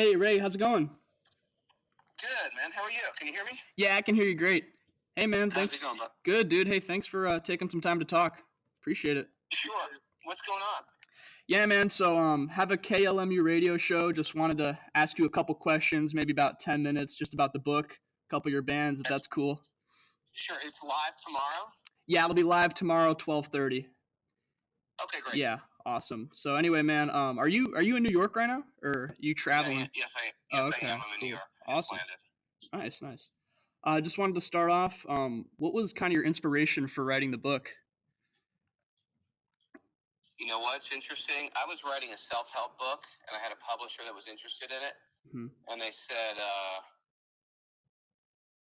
Hey Ray, how's it going? Good, man. How are you? Can you hear me? Yeah, I can hear you great. Hey man, How's thanks. it going, bud? Good, dude. Hey, thanks for taking some time to talk. Appreciate it. Sure. What's going on? Yeah, man. So have a KLMU radio show. Just wanted to ask you a couple questions, maybe about 10 minutes, just about the book, a couple of your bands, if That's that's cool. sure. It's live tomorrow. Yeah, it'll be live tomorrow, 12:30. Okay, great. Yeah, awesome. So anyway, man, are you in New York right now, or are you Yeah, traveling? yes, Oh, I okay, am. I'm in New cool, York. I just awesome, landed. nice, nice. I just wanted to start off. What was kind of your inspiration for writing the book? You know what's interesting? I was writing a self-help book, and I had a publisher that was interested in it, Hmm. and they said,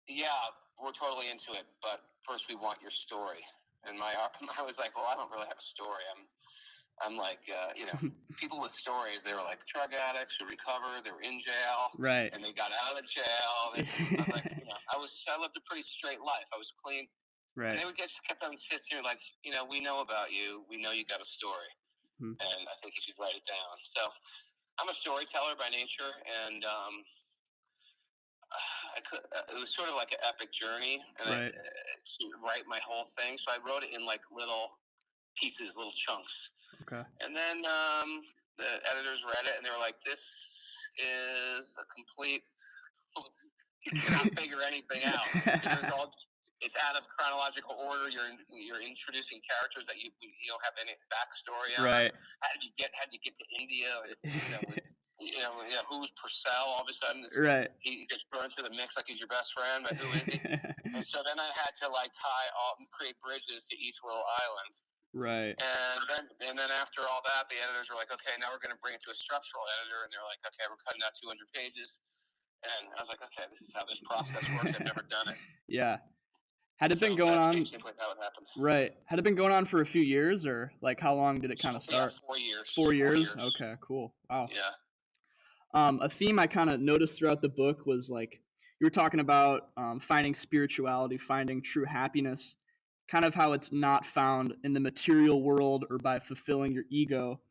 "Yeah, we're totally into it, but first we want your story." And I was like, "Well, I don't really have a story. I'm like, people with stories. They were like drug addicts who recovered. They were in jail, Right. and they got out of jail. I was like, I lived a pretty straight life. I was clean, and Right. they would kept on insisting, like, we know about you. We know you got a story, Hmm. and I think you should write it down. So I'm a storyteller by nature, and it was sort of like an epic journey, and Right. to write my whole thing. So I wrote it in like little pieces, little chunks. Okay. And then the editors read it, and they were like, "This is a complete. You cannot figure anything out. It's out of chronological order. You're introducing characters that you don't have any backstory on. Right. How did you get to India? Who's Purcell? All of a sudden, Right. he gets thrown into the mix like he's your best friend, but who is he? And so then I had to create bridges to each little island. Right. And then after all that, the editors were like, "Okay, now we're going to bring it to a structural editor," and they're like, "Okay, we're cutting out 200 pages." And I was like, "Okay, this is how this process works. I've never done it." Yeah. Had it been going on? Basically how it happened. Right. Had it been going on for a few years, or like how long did it kind of start? Yeah, 4 years. 4 years. Okay. Cool. Wow. Yeah. A theme I kind of noticed throughout the book was like you were talking about finding spirituality, finding true happiness, kind of how it's not found in the material world or by fulfilling your ego.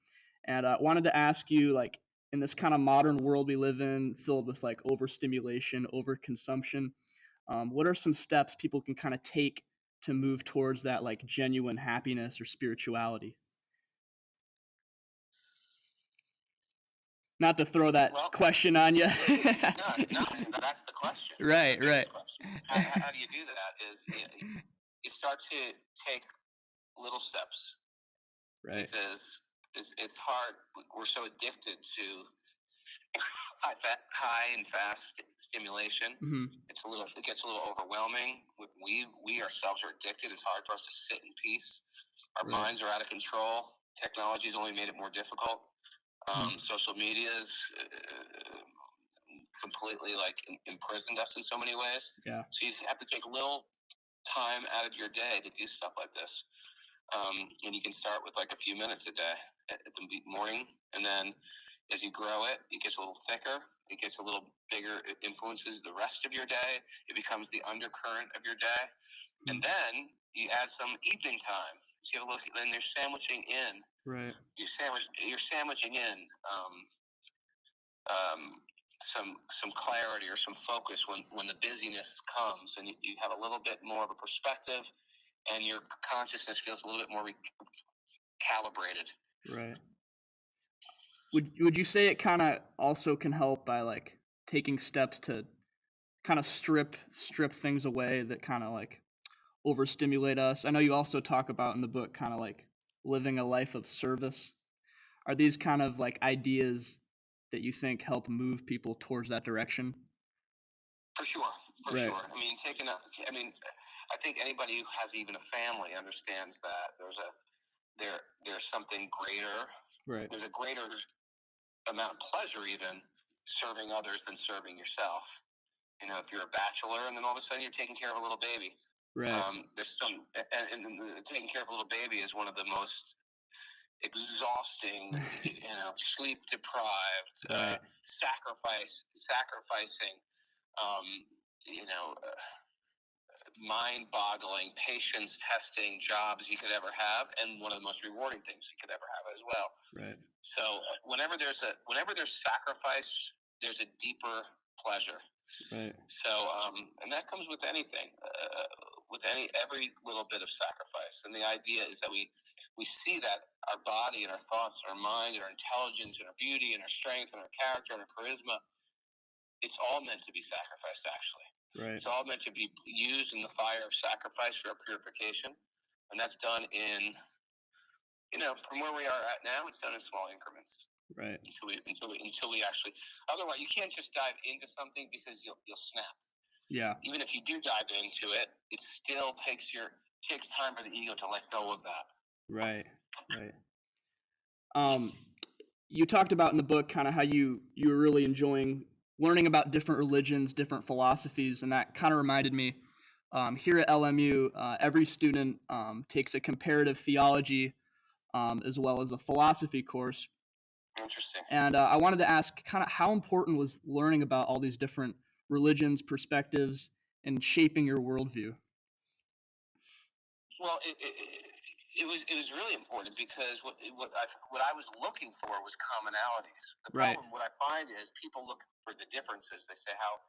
And I wanted to ask you, like, in this kind of modern world we live in, filled with like overstimulation, overconsumption, what are some steps people can kind of take to move towards that like genuine happiness or spirituality? Not to throw that question on you. No, that's the question. Right, the right. Question. How do you do that? Is you start to take little steps, Right. because it's hard. We're so addicted to high and fast stimulation. Mm-hmm. It gets a little overwhelming. We ourselves are addicted. It's hard for us to sit in peace. Our minds are out of control. Technology's only made it more difficult. Social media's completely like imprisoned us in so many ways. Yeah. So you have to take little time out of your day to do stuff like this. And you can start with like a few minutes a day at the morning, and then as you grow it gets a little thicker, it gets a little bigger, it influences the rest of your day, it becomes the undercurrent of your day. And then you add some evening time. So you have a look, then you're sandwiching in. Right. You're sandwiching in some clarity or some focus when the busyness comes, and you have a little bit more of a perspective, and your consciousness feels a little bit more calibrated. Right. Would you say it kind of also can help by like taking steps to kind of strip things away that kind of like overstimulate us? I know you also talk about in the book kind of like living a life of service. Are these kind of like ideas that you think help move people towards that direction? For sure. I think anybody who has even a family understands that there's something greater. Right. There's a greater amount of pleasure even serving others than serving yourself. If you're a bachelor and then all of a sudden you're taking care of a little baby. Right. There's some, and taking care of a little baby is one of the most exhausting, sleep deprived, right. sacrificing, mind-boggling, patience testing jobs you could ever have, and one of the most rewarding things you could ever have as well. Right. So whenever there's sacrifice there's a deeper pleasure. Right. So, and that comes with anything, with every little bit of sacrifice. And the idea is that we see that our body and our thoughts, and our mind and our intelligence and our beauty and our strength and our character and our charisma, it's all meant to be sacrificed, actually. Right. It's all meant to be used in the fire of sacrifice for our purification. And that's done in, from where we are at now, it's done in small increments. Right. Until we actually, otherwise you can't just dive into something because you'll snap. Yeah. Even if you do dive into it, it still takes time for the ego to let go of that. Right. You talked about in the book kind of how you were really enjoying learning about different religions, different philosophies, and that kind of reminded me. Here at LMU, every student takes a comparative theology as well as a philosophy course. Interesting. And I wanted to ask kind of how important was learning about all these different religions, perspectives, and shaping your worldview? Well, it was really important because what I was looking for was commonalities. The problem, what I find is people look for the differences. They say how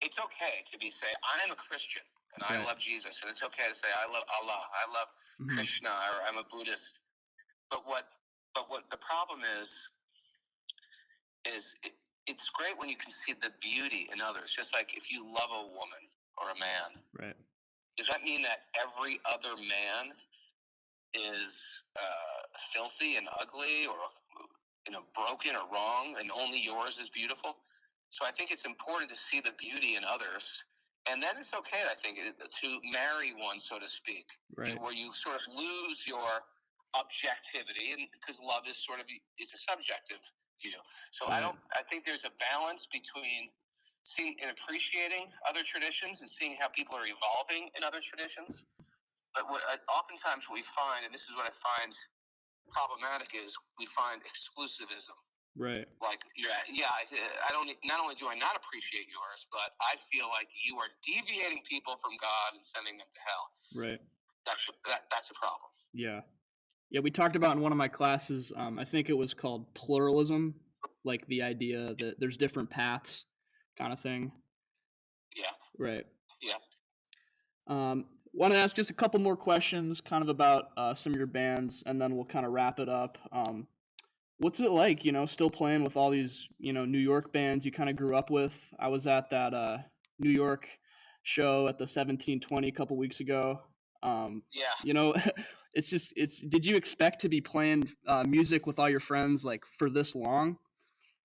it's okay to say I'm a Christian and I love Jesus, and it's okay to say I love Allah, I love Krishna, or I'm a Buddhist. But what the problem is it's great when you can see the beauty in others. Just like if you love a woman or a man, right? Does that mean that every other man is filthy and ugly, or broken or wrong, and only yours is beautiful? So I think it's important to see the beauty in others, and then it's okay, I think, to marry one, so to speak, where you sort of lose your objectivity, and because love is it's a subjective view. So I think there's a balance between seeing and appreciating other traditions and seeing how people are evolving in other traditions. But oftentimes what we find, and this is what I find problematic, is we find exclusivism. Right. Like, I don't. Not only do I not appreciate yours, but I feel like you are deviating people from God and sending them to hell. Right. That's a problem. Yeah. We talked about in one of my classes. I think it was called pluralism, like the idea that there's different paths, kind of thing. Yeah. Right. Yeah. Want to ask just a couple more questions, kind of about some of your bands, and then we'll kind of wrap it up. What's it like, still playing with all these, New York bands you kind of grew up with? I was at that New York show at the 1720 a couple weeks ago. Did you expect to be playing music with all your friends like for this long?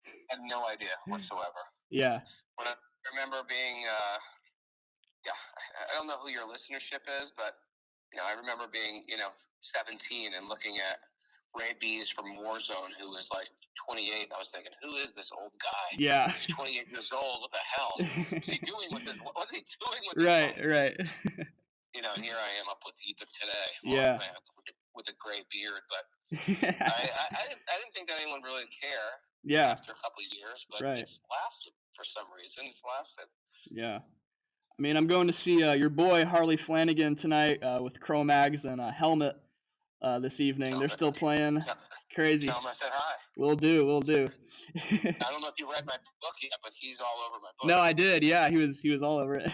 I had no idea whatsoever. Yeah. When I remember being, I don't know who your listenership is, but I remember being, 17 and looking at Ray B's from Warzone, who was like 28. I was thinking, who is this old guy? Yeah. He's 28 years old. What the hell is he doing with this? What's he doing with this? Right. And here I am up with Youth of Today. Well, man, with a gray beard, but I didn't think that anyone really care. Yeah. After a couple of years, but it's lasted for some reason. It's lasted. Yeah. I mean, I'm going to see your boy Harley Flanagan tonight with Cro-Mags and a Helmet this evening. They're still playing. Crazy. Tell him I said hi. Will do. I don't know if you read my book yet, but he's all over my book. No, I did. Yeah, he was all over it.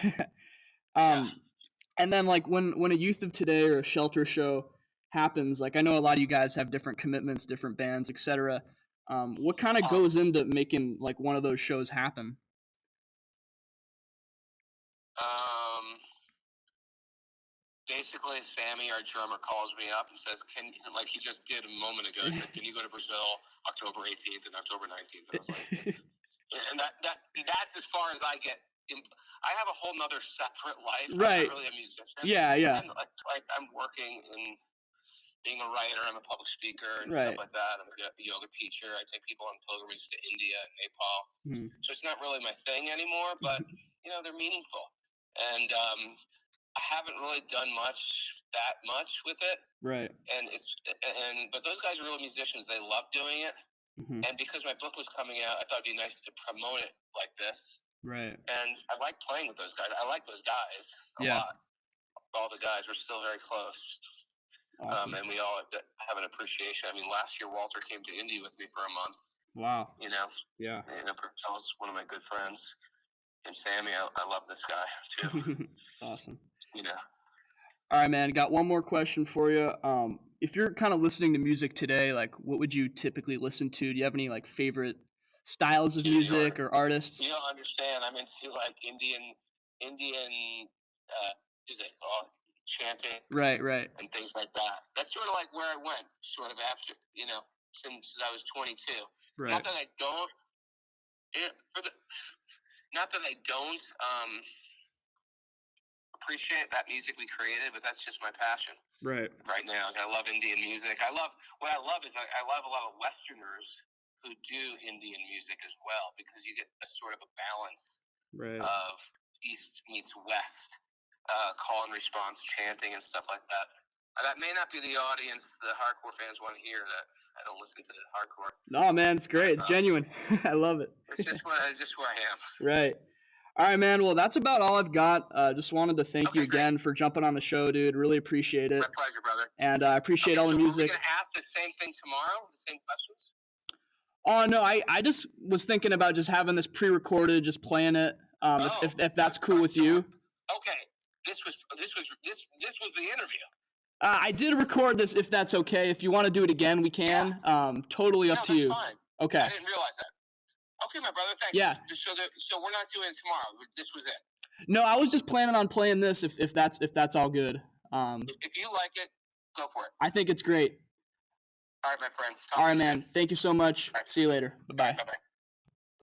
And then like when a Youth of Today or a Shelter show happens, like I know a lot of you guys have different commitments, different bands, etc. What kind of goes into making like one of those shows happen? Basically, Sammy, our drummer, calls me up and says, like he just did a moment ago, he said, can you go to Brazil October 18th and October 19th? And I was like, and that's as far as I get. I have a whole nother separate life. Right. I'm not really a musician. Yeah. And, I'm working in being a writer. I'm a public speaker and stuff like that. I'm a yoga teacher. I take people on pilgrimages to India and Nepal. Mm-hmm. So it's not really my thing anymore, but, they're meaningful. And I haven't really done that much with it. Right. But those guys are real musicians. They love doing it. Mm-hmm. And because my book was coming out, I thought it'd be nice to promote it like this. Right. And I like playing with those guys. I like those guys a lot. All the guys, we're still very close. Awesome. And we all have an appreciation. I mean, last year Walter came to Indy with me for a month. Wow. You know. Yeah. And Purcell's one of my good friends. And Sammy, I love this guy too. It's awesome. You know. All right, man. Got one more question for you. If you're kind of listening to music today, like, what would you typically listen to? Do you have any like favorite styles of music or artists? You don't understand. I'm into like Indian music, chanting, right, and things like that. That's sort of like where I went, sort of after, since I was 22. Right. Not that I don't. Not that I don't appreciate that music we created, but that's just my passion. Right now is I love Indian music. I love a lot of Westerners who do Indian music as well, because you get a sort of a balance of East meets West, call and response chanting and stuff like that. That may not be the audience the hardcore fans want to hear. That I don't listen to hardcore. No, man, it's great. It's genuine. I love it. It's just where I am. Right. All right, man. Well, that's about all I've got. Just wanted to thank you again for jumping on the show, dude. Really appreciate it. My pleasure, brother. And I appreciate all the music. Are we going to ask the same thing tomorrow? The same questions? Oh, no, I just was thinking about just having this pre-recorded, just playing it, if that's cool with you. Okay. This was the interview. I did record this, if that's okay. If you want to do it again, we can. Yeah. Totally up to you. Fine. Okay. I didn't realize that. Okay, my brother. Thanks. Yeah. So we're not doing it tomorrow. This was it. No, I was just planning on playing this if that's all good. If you like it, go for it. I think it's great. All right, my friend. All right, man. Thank you so much. Right. See you later. Bye-bye. Bye-bye.